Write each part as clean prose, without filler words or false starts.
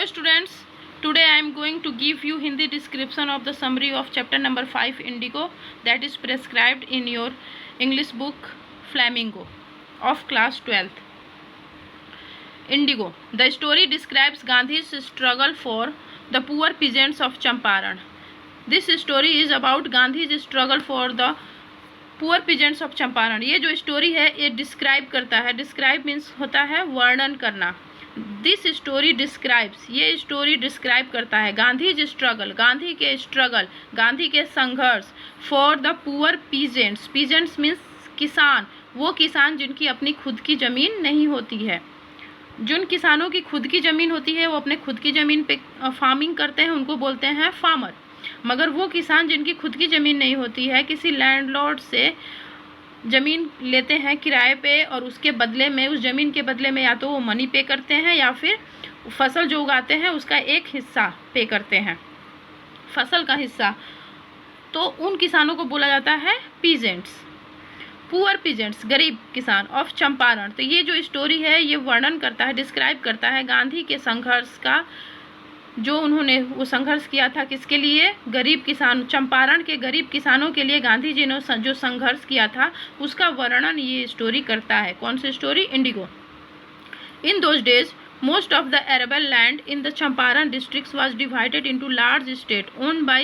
Hello students, today I am going to give you Hindi description of the summary of chapter number 5 Indigo that is prescribed in your English book Flamingo of class 12th. Indigo. The story describes Gandhi's struggle for the poor peasants of Champaran. This story is about Gandhi's struggle for the poor peasants of Champaran. ये जो story है ये describe करता है. Describe means होता है वर्णन करना. दिस स्टोरी डिस्क्राइब्स, ये स्टोरी डिस्क्राइब करता है गांधीज स्ट्रगल, गांधी के स्ट्रगल, गांधी के संघर्ष for the poor peasants. Peasants means किसान, वो किसान जिनकी अपनी खुद की ज़मीन नहीं होती है. जिन किसानों की खुद की ज़मीन होती है वो अपने खुद की ज़मीन पे फार्मिंग करते हैं, उनको बोलते हैं फार्मर. मगर वो किसान जिनकी खुद की ज़मीन नहीं होती है, किसी लैंडलॉर्ड से ज़मीन लेते हैं किराए पे और उसके बदले में, उस ज़मीन के बदले में या तो वो मनी पे करते हैं या फिर फसल जो उगाते हैं उसका एक हिस्सा पे करते हैं, फसल का हिस्सा. तो उन किसानों को बोला जाता है पीजेंट्स, पुअर पीजेंट्स, गरीब किसान ऑफ चंपारण. तो ये जो स्टोरी है ये वर्णन करता है, डिस्क्राइब करता है गांधी के संघर्ष का, जो उन्होंने वो संघर्ष किया था किसके लिए, गरीब किसान, चंपारण के गरीब किसानों के लिए गांधी जी ने जो संघर्ष किया था उसका वर्णन ये स्टोरी करता है. कौन सी story? Indigo. In those days most of the arable land in the Champaran districts was divided into large state owned by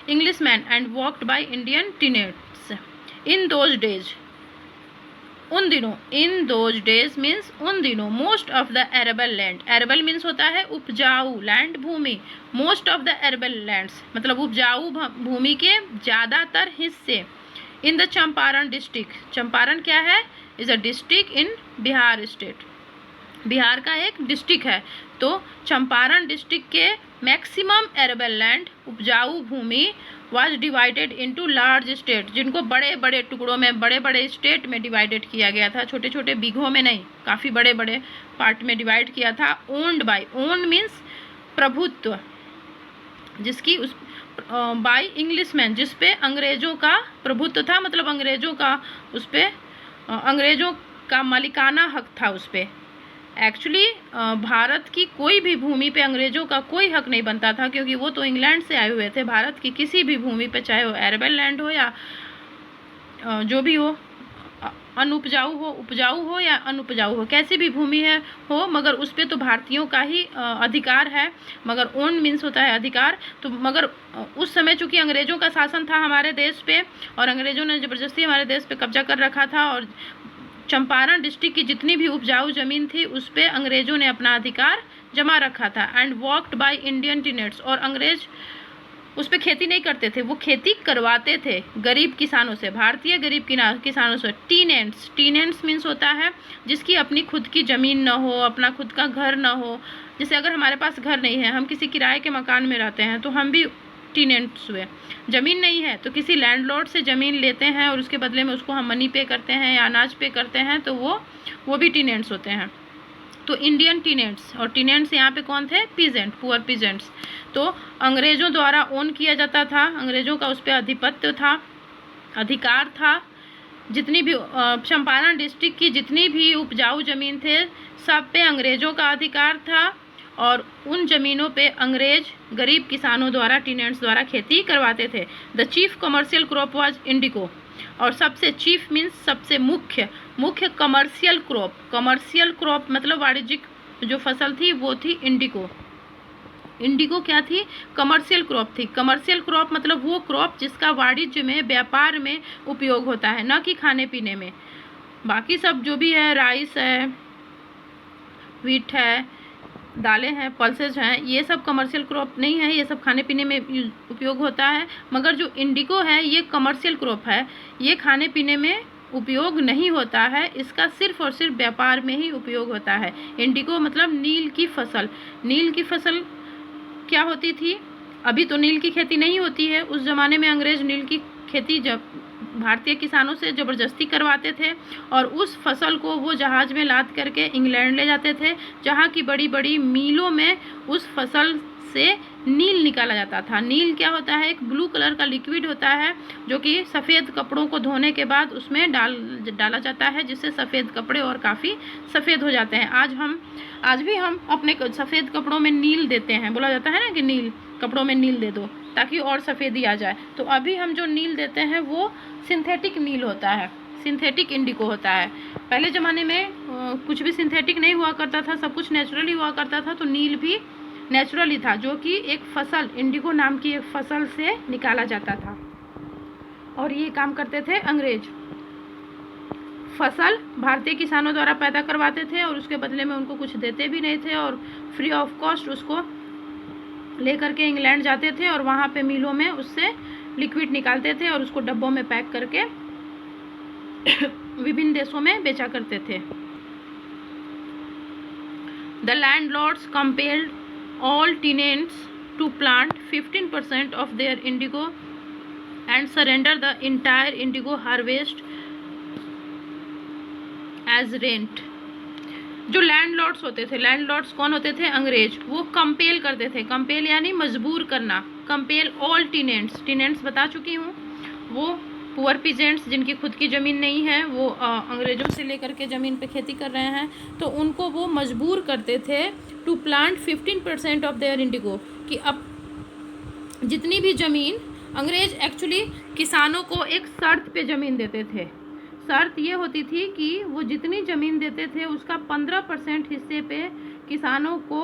Englishmen and worked by Indian tenants. In those days, उन दिनों, इन those days means उन दिनों, most of the arable land, arable means होता है उपजाऊ, land भूमि. Most of the arable lands मतलब उपजाऊ भूमि के ज़्यादातर हिस्से. In the Champaran district, Champaran क्या है? Is a district in Bihar state, Bihar का एक डिस्ट्रिक्ट है. तो चंपारण डिस्ट्रिक्ट के मैक्सिमम एरेबल लैंड, उपजाऊ भूमि, was divided into large state, जिनको बड़े बड़े टुकड़ों में, बड़े बड़े स्टेट में डिवाइडेड किया गया था, छोटे छोटे बीघों में नहीं, काफ़ी बड़े बड़े पार्ट में डिवाइड किया था. ओन्ड बाय, ओन्ड मीन्स प्रभुत्व, जिसकी उस बाय इंग्लिशमैन, जिस पे अंग्रेज़ों का प्रभुत्व था, मतलब अंग्रेज़ों का उस पर, अंग्रेज़ों का मालिकाना हक था उस पर. एक्चुअली भारत की कोई भी भूमि पे अंग्रेज़ों का कोई हक नहीं बनता था, क्योंकि वो तो इंग्लैंड से आए हुए थे. भारत की किसी भी भूमि पे, चाहे वो एरेबल लैंड हो या जो भी हो, अनुपजाऊ हो, उपजाऊ हो या अनुपजाऊ हो, कैसी भी भूमि है हो, मगर उस पर तो भारतीयों का ही अधिकार है. मगर ओन मीन्स होता है अधिकार. तो मगर उस समय चूँकि अंग्रेज़ों का शासन था हमारे देश पे और अंग्रेज़ों ने ज़बरदस्ती हमारे देश पे कब्जा कर रखा था, और चंपारण डिस्ट्रिक्ट की जितनी भी उपजाऊ ज़मीन थी उस पर अंग्रेज़ों ने अपना अधिकार जमा रखा था. And worked by Indian tenets, और अंग्रेज़ उस पर खेती नहीं करते थे, वो खेती करवाते थे गरीब किसानों से, भारतीय गरीब किसानों से. टीनेंट्स, टीनेंट्स मीन्स होता है जिसकी अपनी खुद की ज़मीन ना हो, अपना खुद का घर ना हो. जैसे अगर हमारे पास घर नहीं है, हम किसी किराए के मकान में रहते हैं, तो हम भी टीनेंट्स हुए. ज़मीन नहीं है तो किसी लैंडलॉर्ड से ज़मीन लेते हैं और उसके बदले में उसको हम मनी पे करते हैं या अनाज पे करते हैं, तो वो भी टीनेंट्स होते हैं. तो इंडियन टीनेंट्स, और टीनेंट्स यहाँ पे कौन थे? Peasant, poor peasants. तो अंग्रेज़ों द्वारा ओन किया जाता था, अंग्रेज़ों का उस पर आधिपत्य था, अधिकार था. जितनी भी चंपारण डिस्ट्रिक्ट की जितनी भी उपजाऊ ज़मीन थे सब पे अंग्रेज़ों का अधिकार था, और उन ज़मीनों पे अंग्रेज गरीब किसानों द्वारा, टीनेंट्स द्वारा खेती करवाते थे. The chief commercial crop was Indigo, और सबसे चीफ मीन्स सबसे मुख्य, मुख्य कमर्शियल क्रॉप, कमर्शियल क्रॉप मतलब वाणिज्यिक जो फसल थी वो थी इंडिगो. इंडिगो क्या थी? कमर्शियल क्रॉप थी. कमर्शियल क्रॉप मतलब वो क्रॉप जिसका वाणिज्य में, व्यापार में उपयोग होता है, न कि खाने पीने में. बाकी सब जो भी है, राइस है, व्हीट है, दालें हैं, पल्सेज हैं, ये सब कमर्शियल क्रॉप नहीं है, ये सब खाने पीने में उपयोग होता है. मगर जो इंडिगो है ये कमर्शियल क्रॉप है, ये खाने पीने में उपयोग नहीं होता है, इसका सिर्फ और सिर्फ व्यापार में ही उपयोग होता है. इंडिगो मतलब नील की फसल. नील की फसल क्या होती थी? अभी तो नील की खेती नहीं होती है, उस ज़माने में अंग्रेज़ नील की खेती जब भारतीय किसानों से ज़बरदस्ती करवाते थे और उस फसल को वो जहाज़ में लाद करके इंग्लैंड ले जाते थे, जहाँ की बड़ी बड़ी मिलों में उस फसल से नील निकाला जाता था। नील क्या होता है? एक ब्लू कलर का लिक्विड होता है जो कि सफ़ेद कपड़ों को धोने के बाद उसमें डाला जाता है, जिससे सफ़ेद कपड़े और काफ़ी सफ़ेद हो जाते हैं। आज भी हम अपने सफ़ेद कपड़ों में नील देते हैं, बोला जाता है ना कि नील कपड़ों में नील दे दो ताकि और सफ़ेदी आ जाए। तो अभी हम जो नील देते हैं वो सिंथेटिक नील होता है, सिंथेटिक इंडिगो होता है। पहले ज़माने में कुछ भी सिंथेटिक नहीं हुआ करता था, सब कुछ नेचुरली हुआ करता था, तो नील भी नेचुरल ही था, जो कि एक फसल, इंडिगो नाम की एक फसल से निकाला जाता था। और ये काम करते थे अंग्रेज। फसल भारतीय किसानों द्वारा पैदा करवाते थे और उसके बदले में उनको कुछ देते भी नहीं थे, और फ्री ऑफ कॉस्ट उसको लेकर के इंग्लैंड जाते थे और वहाँ पे मिलों में उससे लिक्विड निकालते थे और उसको डब्बों में पैक करके विभिन्न देशों में बेचा करते थे। The landlords compelled all tenants to plant 15% of their indigo and surrender the entire indigo harvest as rent। जो लैंडलॉर्ड्स होते थे, लैंडलॉर्ड्स कौन होते थे? अंग्रेज। वो कंपेल करते थे, कंपेल यानी मजबूर करना, कंपेल ऑल टीनेंट्स, टीनेंट्स बता चुकी हूँ, वो पुअर पीजेंट्स जिनकी खुद की ज़मीन नहीं है, वो अंग्रेज़ों से लेकर के ज़मीन पे खेती कर रहे हैं, तो उनको वो मजबूर करते थे to plant 15% of their indigo, कि अब जितनी भी ज़मीन, अंग्रेज एक्चुअली किसानों को एक शर्त पे ज़मीन देते थे। शर्त ये होती थी कि वो जितनी ज़मीन देते थे उसका 15% हिस्से पे किसानों को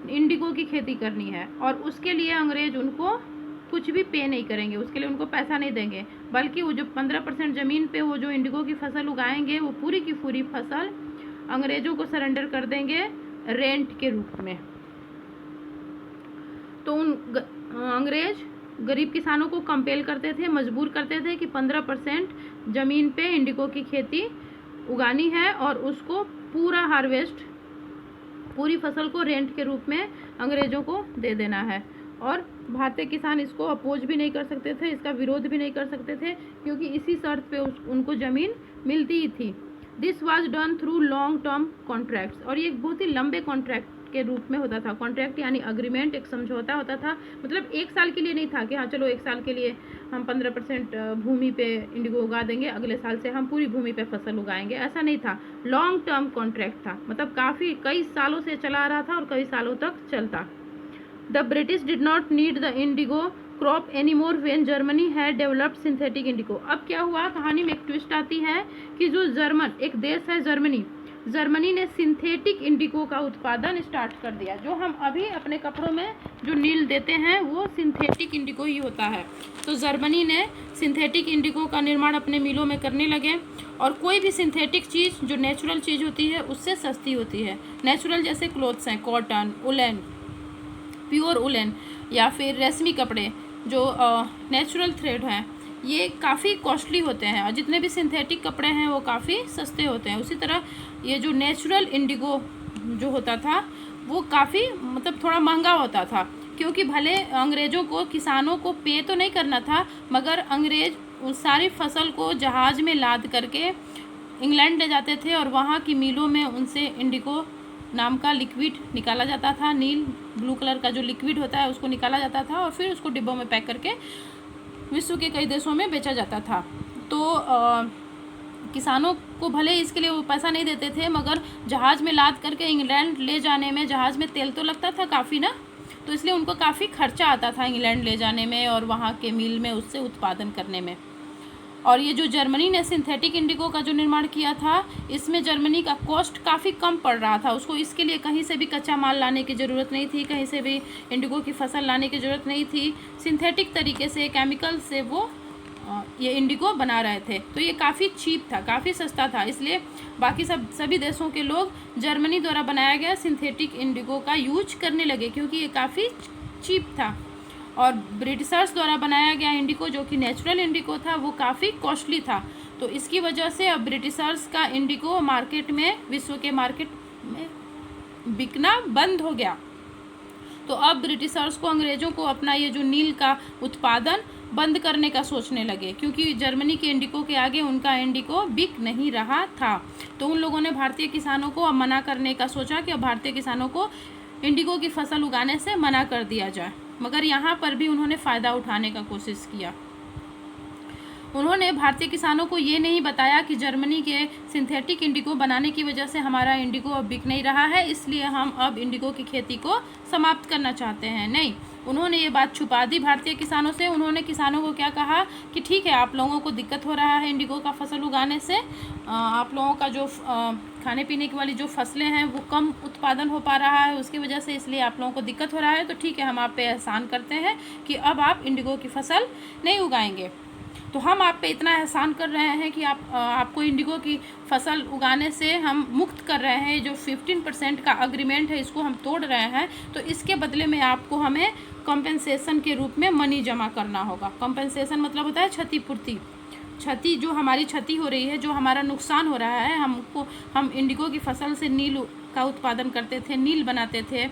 इंडिगो की खेती करनी है, और उसके लिए अंग्रेज उनको कुछ भी पे नहीं करेंगे, उसके लिए उनको पैसा नहीं देंगे, बल्कि वो जो 15% ज़मीन पे वो जो इंडिगो की फसल उगाएंगे वो पूरी की पूरी फसल अंग्रेज़ों को सरेंडर कर देंगे रेंट के रूप में। तो अंग्रेज गरीब किसानों को कंपेल करते थे, मजबूर करते थे कि 15% ज़मीन पे इंडिगो की खेती उगानी है और उसको पूरा हार्वेस्ट, पूरी फसल को रेंट के रूप में अंग्रेज़ों को दे देना है। और भारतीय किसान इसको अपोज भी नहीं कर सकते थे, इसका विरोध भी नहीं कर सकते थे, क्योंकि इसी शर्त पे उनको ज़मीन मिलती ही थी। This was done through long term contracts, और ये एक बहुत ही लंबे कॉन्ट्रैक्ट के रूप में होता था। कॉन्ट्रैक्ट यानी अग्रीमेंट, एक समझौता होता था, मतलब एक साल के लिए नहीं था कि हाँ चलो एक साल के लिए हम 15% भूमि पे इंडिगो उगा देंगे, अगले साल से हम पूरी भूमि पे फसल उगाएंगे, ऐसा नहीं था। लॉन्ग टर्म कॉन्ट्रैक्ट था, मतलब काफ़ी कई सालों से चला आ रहा था और कई सालों तक चलता। The British did not need the indigo crop anymore when Germany had developed synthetic indigo। अब क्या हुआ, कहानी में एक ट्विस्ट आती है कि जो जर्मन, एक देश है जर्मनी ने सिंथेटिक इंडिगो का उत्पादन स्टार्ट कर दिया। जो हम अभी अपने कपड़ों में जो नील देते हैं वो सिंथेटिक इंडिगो ही होता है। तो जर्मनी ने सिंथेटिक इंडिगो का निर्माण अपने मिलों में करने लगे, और कोई भी सिंथेटिक चीज़ जो नेचुरल चीज़ होती है उससे सस्ती होती है। नेचुरल जैसे क्लोथ्स हैं, कॉटन, उलन, प्योर उलन, या फिर रेशमी कपड़े जो नेचुरल थ्रेड हैं, ये काफ़ी कॉस्टली होते हैं, और जितने भी सिंथेटिक कपड़े हैं वो काफ़ी सस्ते होते हैं। उसी तरह ये जो नेचुरल इंडिगो जो होता था वो काफ़ी मतलब थोड़ा महंगा होता था, क्योंकि भले अंग्रेज़ों को, किसानों को पे तो नहीं करना था, मगर अंग्रेज़ उस सारी फसल को जहाज़ में लाद करके इंग्लैंड ले जाते थे और वहाँ की मिलों में उनसे इंडिगो नाम का लिक्विड निकाला जाता था। नील ब्लू कलर का जो लिक्विड होता है उसको निकाला जाता था और फिर उसको डिब्बों में पैक करके विश्व के कई देशों में बेचा जाता था। तो किसानों को भले इसके लिए वो पैसा नहीं देते थे, मगर जहाज़ में लाद करके इंग्लैंड ले जाने में, जहाज़ में तेल तो लगता था काफ़ी ना, तो इसलिए उनको काफ़ी खर्चा आता था इंग्लैंड ले जाने में और वहाँ के मिल में उससे उत्पादन करने में। और ये जो जर्मनी ने सिंथेटिक इंडिगो का जो निर्माण किया था, इसमें जर्मनी का कॉस्ट काफ़ी कम पड़ रहा था। उसको इसके लिए कहीं से भी कच्चा माल लाने की ज़रूरत नहीं थी, कहीं से भी इंडिगो की फसल लाने की ज़रूरत नहीं थी। सिंथेटिक तरीके से, केमिकल से वो ये इंडिगो बना रहे थे, तो ये काफ़ी चीप था, काफ़ी सस्ता था। इसलिए बाकी सभी देशों के लोग जर्मनी द्वारा बनाया गया सिंथेटिक इंडिगो का यूज करने लगे, क्योंकि ये काफ़ी चीप था। और ब्रिटिशर्स द्वारा बनाया गया इंडिगो जो कि नेचुरल इंडिगो था वो काफ़ी कॉस्टली था। तो इसकी वजह से अब ब्रिटिशर्स का इंडिगो मार्केट में, विश्व के मार्केट में बिकना बंद हो गया। तो अब ब्रिटिशर्स को, अंग्रेज़ों को अपना ये जो नील का उत्पादन बंद करने का सोचने लगे, क्योंकि जर्मनी के इंडिको के आगे उनका इंडिको बिक नहीं रहा था। तो उन लोगों ने भारतीय किसानों को अब मना करने का सोचा कि अब भारतीय किसानों को इंडिको की फसल उगाने से मना कर दिया जाए, मगर यहाँ पर भी उन्होंने फ़ायदा उठाने का कोशिश किया। उन्होंने भारतीय किसानों को ये नहीं बताया कि जर्मनी के सिंथेटिक इंडिको बनाने की वजह से हमारा इंडिको अब बिक नहीं रहा है, इसलिए हम अब इंडिको की खेती को समाप्त करना चाहते हैं। नहीं, उन्होंने ये बात छुपा दी भारतीय किसानों से। उन्होंने किसानों को क्या कहा कि ठीक है, आप लोगों को दिक्कत हो रहा है इंडिको का फसल उगाने से, आप लोगों का जो खाने पीने की वाली जो फसलें हैं वो कम उत्पादन हो पा रहा है उसकी वजह से, इसलिए आप लोगों को दिक्कत हो रहा है। तो ठीक है, हम आप पे एहसान करते हैं कि अब आप इंडिको की फसल नहीं उगाएंगे। तो हम आप पे इतना एहसान कर रहे हैं कि आपको इंडिगो की फसल उगाने से हम मुक्त कर रहे हैं। जो 15% का अग्रीमेंट है इसको हम तोड़ रहे हैं, तो इसके बदले में आपको हमें कॉम्पेंसेशन के रूप में मनी जमा करना होगा। कॉम्पेंसेशन मतलब होता है क्षतिपूर्ति। क्षति, जो हमारी क्षति हो रही है, जो हमारा नुकसान हो रहा है, हम इंडिगो की फसल से नील का उत्पादन करते थे, नील बनाते थे,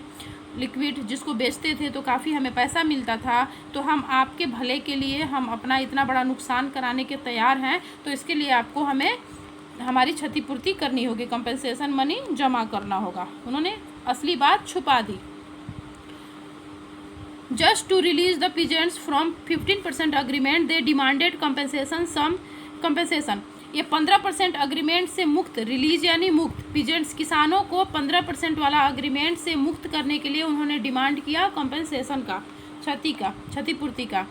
लिक्विड जिसको बेचते थे तो काफ़ी हमें पैसा मिलता था। तो हम आपके भले के लिए हम अपना इतना बड़ा नुकसान कराने के तैयार हैं, तो इसके लिए आपको हमें हमारी क्षतिपूर्ति करनी होगी, कंपेंसेशन मनी जमा करना होगा। उन्होंने असली बात छुपा दी। Just to release the peasants from 15% agreement they demanded compensation. ये 15% अग्रीमेंट से मुक्त, रिलीज यानी मुक्त, पीजेंट्स किसानों को 15% वाला अग्रीमेंट से मुक्त करने के लिए उन्होंने डिमांड किया कंपेंसेशन का, क्षतिपूर्ति का।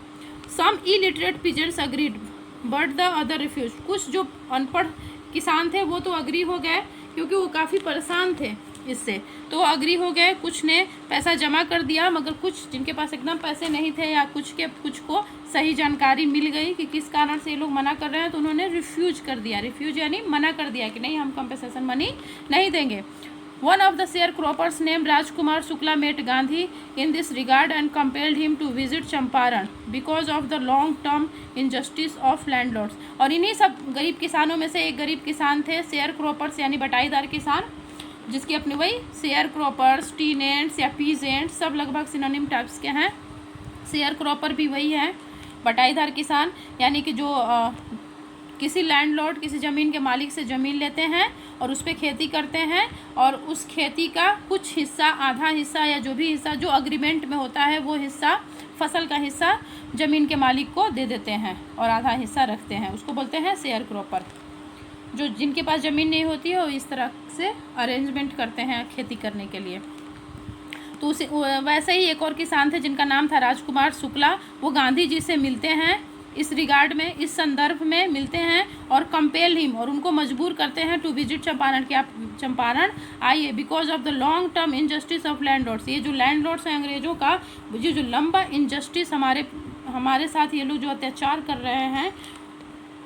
Some illiterate peasants agreed but the other refuse. कुछ जो अनपढ़ किसान थे वो तो अग्री हो गए, क्योंकि वो काफ़ी परेशान थे इससे, तो अग्री हो गए। कुछ ने पैसा जमा कर दिया, मगर कुछ जिनके पास एकदम पैसे नहीं थे या कुछ को सही जानकारी मिल गई कि किस कारण से ये लोग मना कर रहे हैं, तो उन्होंने रिफ्यूज कर दिया। रिफ्यूज यानी मना कर दिया कि नहीं, हम कंपेंसेशन मनी नहीं देंगे। One of the share croppers name Rajkumar Shukla met Gandhi in this regard and compelled him to visit Champaran because of the long term injustice of landlords. और इन्हीं सब गरीब किसानों में से एक गरीब किसान थे शेयर क्रॉपर्स यानी बटाईदार किसान, जिसकी अपनी वही शेयर क्रॉपर्स, टीनेंट्स या पीजेंट्स सब लगभग सिनोनिम टाइप्स के हैं। शेयर क्रॉपर भी वही है, बटाईदार किसान यानी कि जो किसी लैंडलॉर्ड, किसी ज़मीन के मालिक से ज़मीन लेते हैं और उस पर खेती करते हैं, और उस खेती का कुछ हिस्सा, आधा हिस्सा या जो भी हिस्सा जो अग्रीमेंट में होता है वो हिस्सा, फसल का हिस्सा ज़मीन के मालिक को दे देते हैं और आधा हिस्सा रखते हैं, उसको बोलते हैं शेयर क्रॉपर। जो जिनके पास ज़मीन नहीं होती है वो इस तरह से अरेंजमेंट करते हैं खेती करने के लिए। तो उसे वैसे ही एक और किसान थे जिनका नाम था राजकुमार शुक्ला। वो गांधी जी से मिलते हैं इस रिगार्ड में, इस संदर्भ में मिलते हैं और कंपेल हिम, और उनको मजबूर करते हैं टू विजिट चंपारण, कि आप चंपारण आइए, because of the long term injustice of landlords. ये जो लैंडलॉर्ड्स हैं अंग्रेज़ों का, ये जो लंबा इनजस्टिस हमारे साथ ये लोग जो अत्याचार कर रहे हैं,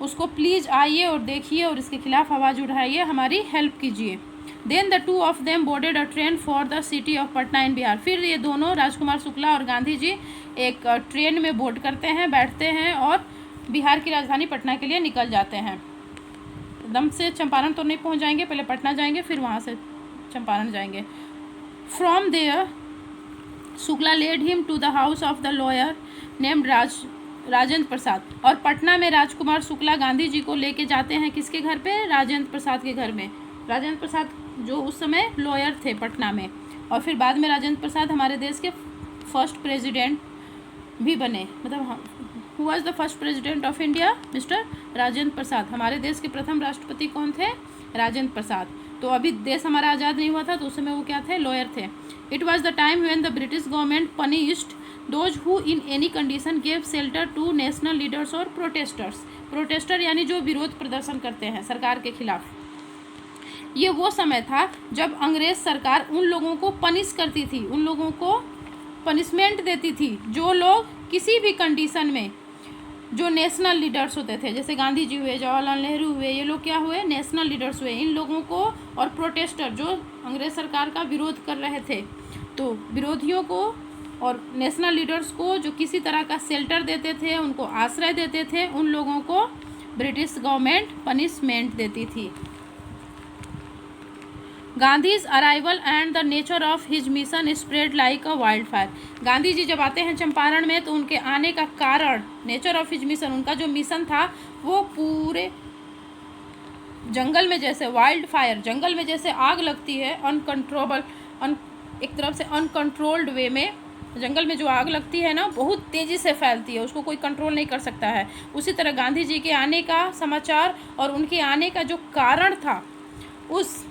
उसको प्लीज़ आइए और देखिए और इसके खिलाफ आवाज़ उठाइए, हमारी हेल्प कीजिए। Then the two of them boarded a train for the city of Patna in Bihar. फिर ये दोनों, राजकुमार शुक्ला और गांधी जी, एक ट्रेन में बोर्ड करते हैं, बैठते हैं और बिहार की राजधानी पटना के लिए निकल जाते हैं। एकदम से चंपारण तो नहीं पहुंच जाएंगे, पहले पटना जाएंगे फिर वहाँ से चंपारण जाएंगे। From there Shukla led him to the house of the lawyer named Rajendra Prasad. और पटना में राजकुमार शुक्ला गांधी जी को लेके जाते हैं किसके घर पे? राजेंद्र प्रसाद के घर में। राजेंद्र प्रसाद जो उस समय लॉयर थे पटना में, और फिर बाद में राजेंद्र प्रसाद हमारे देश के फर्स्ट प्रेसिडेंट भी बने। मतलब who was the first president of India? Mister Rajendra Prasad. हमारे देश के प्रथम राष्ट्रपति कौन थे? राजेंद्र प्रसाद। तो अभी देश हमारा आज़ाद नहीं हुआ था, तो उस समय वो क्या थे? लॉयर थे। It was the time when the British government punished those who in any condition gave shelter to national leaders और प्रोटेस्टर्स। प्रोटेस्टर यानी जो विरोध प्रदर्शन करते हैं सरकार के खिलाफ। ये वो समय था जब अंग्रेज सरकार उन लोगों को पनिश करती थी, उन लोगों को पनिशमेंट देती थी जो लोग किसी भी कंडीशन में, जो नेशनल लीडर्स होते थे, जैसे गांधी जी हुए, जवाहरलाल नेहरू हुए, ये लोग क्या हुए? नेशनल लीडर्स हुए। इन लोगों को, और प्रोटेस्टर जो अंग्रेज सरकार का विरोध कर रहे थे, तो विरोधियों को और नेशनल लीडर्स को जो किसी तरह का शेल्टर देते थे, उनको आश्रय देते थे, उन लोगों को ब्रिटिश गवर्नमेंट पनिशमेंट देती थी। Gandhi's arrival and the nature of his mission spread like a wild fire. Gandhi ji जब आते हैं चंपारण में तो उनके आने का कारण, नेचर ऑफ हिज मिशन, उनका जो मिशन था वो पूरे जंगल में जैसे वाइल्ड फायर, जंगल में जैसे आग लगती है अनकंट्रोलेबल, एक तरफ से अनकंट्रोल्ड वे में, जंगल में जो आग लगती है ना बहुत तेज़ी से फैलती है, उसको कोई कंट्रोल नहीं कर सकता है। उसी तरह गांधी जी के आने का समाचार और उनके आने का जो कारण था उस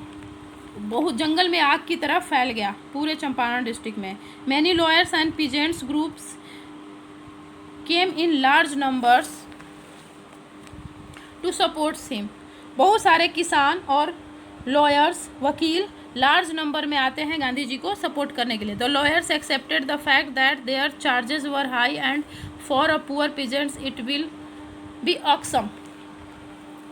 बहुत जंगल में आग की तरह फैल गया पूरे चंपारण डिस्ट्रिक्ट में। Many lawyers and peasants groups came in large numbers to support him. बहुत सारे किसान और लॉयर्स, वकील लार्ज नंबर में आते हैं गांधी जी को सपोर्ट करने के लिए। The lawyers accepted the fact that their charges were high and for a poor peasants it will be awesome.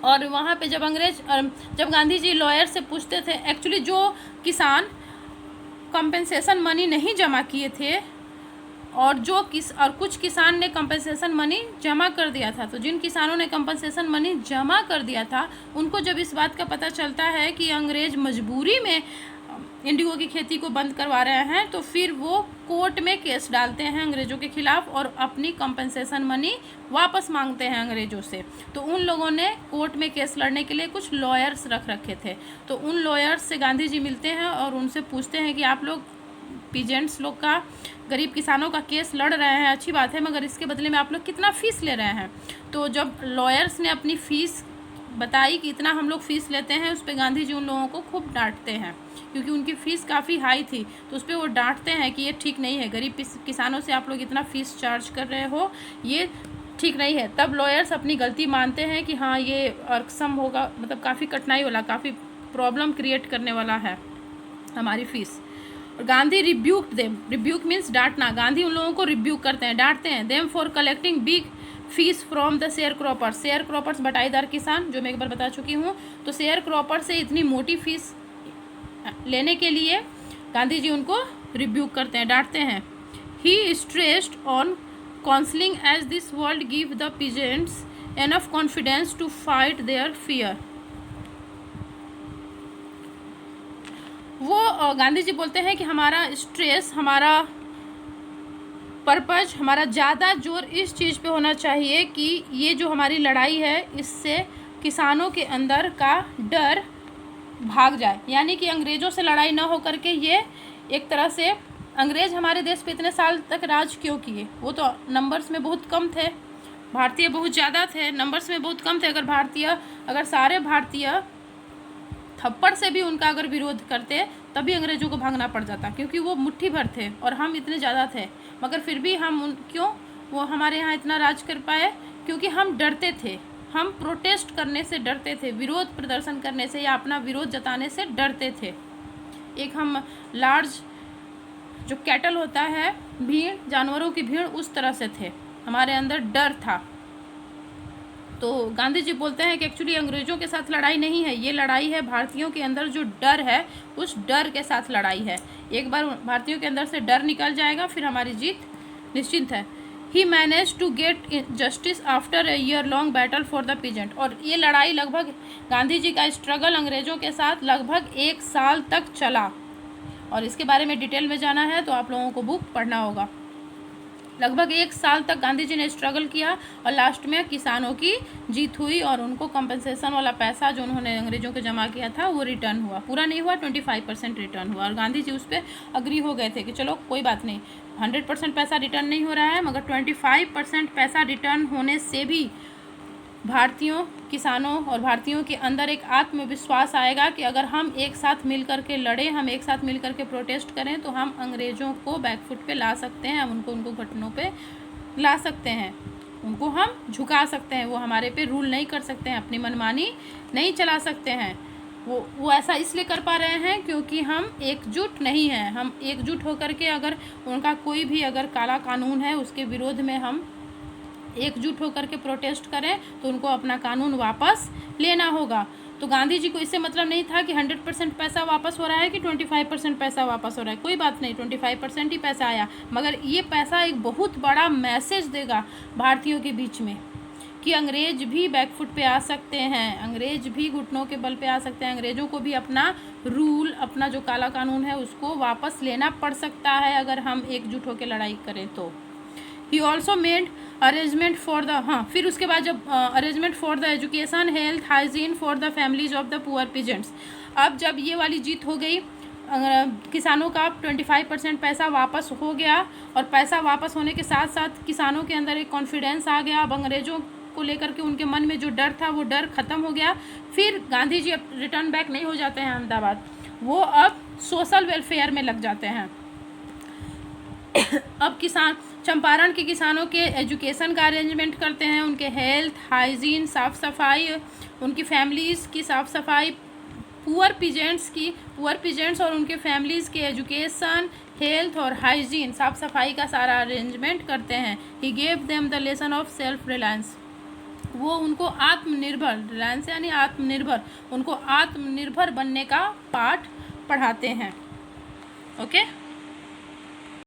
और वहाँ पे जब गांधी जी लॉयर से पूछते थे, एक्चुअली जो किसान कंपेंसेशन मनी नहीं जमा किए थे और कुछ किसान ने कंपनसेशन मनी जमा कर दिया था, तो जिन किसानों ने कंपनसेशन मनी जमा कर दिया था उनको जब इस बात का पता चलता है कि अंग्रेज मजबूरी में इंडिगो की खेती को बंद करवा रहे हैं, तो फिर वो कोर्ट में केस डालते हैं अंग्रेज़ों के खिलाफ और अपनी कंपनसेशन मनी वापस मांगते हैं अंग्रेज़ों से। तो उन लोगों ने कोर्ट में केस लड़ने के लिए कुछ लॉयर्स रख रखे थे, तो उन लॉयर्स से गांधी जी मिलते हैं और उनसे पूछते हैं कि आप लोग पीजेंट्स लोग का, गरीब किसानों का केस लड़ रहे हैं, अच्छी बात है, मगर इसके बदले में आप लोग कितना फ़ीस ले रहे हैं। तो जब लॉयर्स ने अपनी फ़ीस बताई कि इतना हम लोग फ़ीस लेते हैं, उस पर गांधी जी उन लोगों को खूब डांटते हैं क्योंकि उनकी फ़ीस काफ़ी हाई थी, तो उस पर वो डांटते हैं कि ये ठीक नहीं है, गरीब किसानों से आप लोग इतना फ़ीस चार्ज कर रहे हो, ये ठीक नहीं है। तब लॉयर्स अपनी गलती मानते हैं कि हाँ ये अरसम होगा, मतलब काफ़ी कठिनाई वाला, काफ़ी प्रॉब्लम क्रिएट करने वाला है हमारी फ़ीस। और Gandhi rebuked them, rebuke means डांटना, गांधी उन लोगों को रिब्यूक करते हैं, डांटते हैं। Them for collecting big fees from the share croppers, sharecroppers बटाईदार किसान, जो मैं एक बार बता चुकी हूँ। तो शेयर क्रॉपर से इतनी मोटी फीस लेने के लिए गांधी जी उनको रिब्यूक करते हैं, डांटते हैं। He stressed on counselling as this world give the peasants enough confidence to fight their fear. वो गांधी जी बोलते हैं कि हमारा स्ट्रेस, हमारा पर्पज, हमारा ज़्यादा जोर इस चीज़ पे होना चाहिए कि ये जो हमारी लड़ाई है इससे किसानों के अंदर का डर भाग जाए, यानी कि अंग्रेज़ों से लड़ाई ना हो करके ये एक तरह से, अंग्रेज़ हमारे देश पे इतने साल तक राज क्यों किए, वो तो नंबर्स में बहुत कम थे, भारतीय बहुत ज़्यादा थे, नंबर्स में बहुत कम थे। अगर सारे भारतीय थप्पड़ से भी उनका अगर विरोध करते तभी अंग्रेज़ों को भागना पड़ जाता, क्योंकि वो मुट्ठी भर थे और हम इतने ज़्यादा थे, मगर फिर भी क्यों वो हमारे यहाँ इतना राज कर पाए, क्योंकि हम डरते थे, हम प्रोटेस्ट करने से डरते थे, विरोध प्रदर्शन करने से या अपना विरोध जताने से डरते थे। एक हम लार्ज जो कैटल होता है, भीड़, जानवरों की भीड़, उस तरह से थे, हमारे अंदर डर था। तो गांधी जी बोलते हैं कि एक्चुअली अंग्रेज़ों के साथ लड़ाई नहीं है, ये लड़ाई है भारतीयों के अंदर जो डर है उस डर के साथ लड़ाई है। एक बार भारतीयों के अंदर से डर निकल जाएगा फिर हमारी जीत निश्चित है। He managed to get justice after a year long battle for the peasant. और ये लड़ाई लगभग, गांधी जी का स्ट्रगल अंग्रेज़ों के साथ लगभग 1 साल तक चला, और इसके बारे में डिटेल में जाना है तो आप लोगों को बुक पढ़ना होगा। लगभग 1 साल तक गांधी जी ने स्ट्रगल किया और लास्ट में किसानों की जीत हुई और उनको कंपनसेशन वाला पैसा जो उन्होंने अंग्रेज़ों को जमा किया था वो रिटर्न हुआ, पूरा नहीं हुआ, 25% रिटर्न हुआ। और गांधी जी उस पर अग्री हो गए थे कि चलो कोई बात नहीं, 100% पैसा रिटर्न नहीं हो रहा है, मगर 25% पैसा रिटर्न होने से भी भारतीयों, किसानों और भारतीयों के अंदर एक आत्मविश्वास आएगा कि अगर हम एक साथ मिल कर के लड़ें, हम एक साथ मिल कर के प्रोटेस्ट करें तो हम अंग्रेज़ों को बैकफुट पे ला सकते हैं, हम उनको घुटनों पे ला सकते हैं, उनको हम झुका सकते हैं, वो हमारे पे रूल नहीं कर सकते हैं, अपनी मनमानी नहीं चला सकते हैं। वो ऐसा इसलिए कर पा रहे हैं क्योंकि हम एकजुट नहीं हैं। हम एकजुट होकर के अगर उनका कोई भी अगर काला कानून है उसके विरोध में हम एकजुट होकर के प्रोटेस्ट करें तो उनको अपना कानून वापस लेना होगा। तो गांधी जी को इससे मतलब नहीं था कि 100% पैसा वापस हो रहा है कि 25% पैसा वापस हो रहा है, कोई बात नहीं, 25% ही पैसा आया, मगर ये पैसा एक बहुत बड़ा मैसेज देगा भारतीयों के बीच में कि अंग्रेज भी बैकफुट पे आ सकते हैं, अंग्रेज भी घुटनों के बल पे आ सकते हैं, अंग्रेज़ों को भी अपना रूल, अपना जो काला कानून है उसको वापस लेना पड़ सकता है अगर हम एकजुट होकर लड़ाई करें तो। He also made arrangement for the, हाँ फिर उसके बाद जब arrangement for the education, health, hygiene for the families of the poor peasants. अब जब ये वाली जीत हो गई, किसानों का 25% पैसा वापस हो गया, और पैसा वापस होने के साथ साथ किसानों के अंदर एक कॉन्फिडेंस आ गया। अब अंग्रेज़ों को लेकर के उनके मन में जो डर था वो डर ख़त्म हो गया। फिर गांधी जी अब रिटर्न बैक नहीं हो जाते हैं अहमदाबाद, वो अब सोशल वेलफेयर में लग जाते हैं। अब चंपारण के किसानों के एजुकेशन का अरेंजमेंट करते हैं, उनके हेल्थ, हाइजीन, साफ़ सफाई, उनकी फैमिलीज़ की साफ़ सफाई, पुअर पीजेंट्स और उनके फैमिलीज़ के एजुकेशन, हेल्थ और हाइजीन, साफ़ सफाई का सारा अरेंजमेंट करते हैं। He gave them the lesson of self reliance, वो उनको आत्मनिर्भर, रिलायंस यानी आत्मनिर्भर, उनको आत्मनिर्भर बनने का पाठ पढ़ाते हैं। ओके।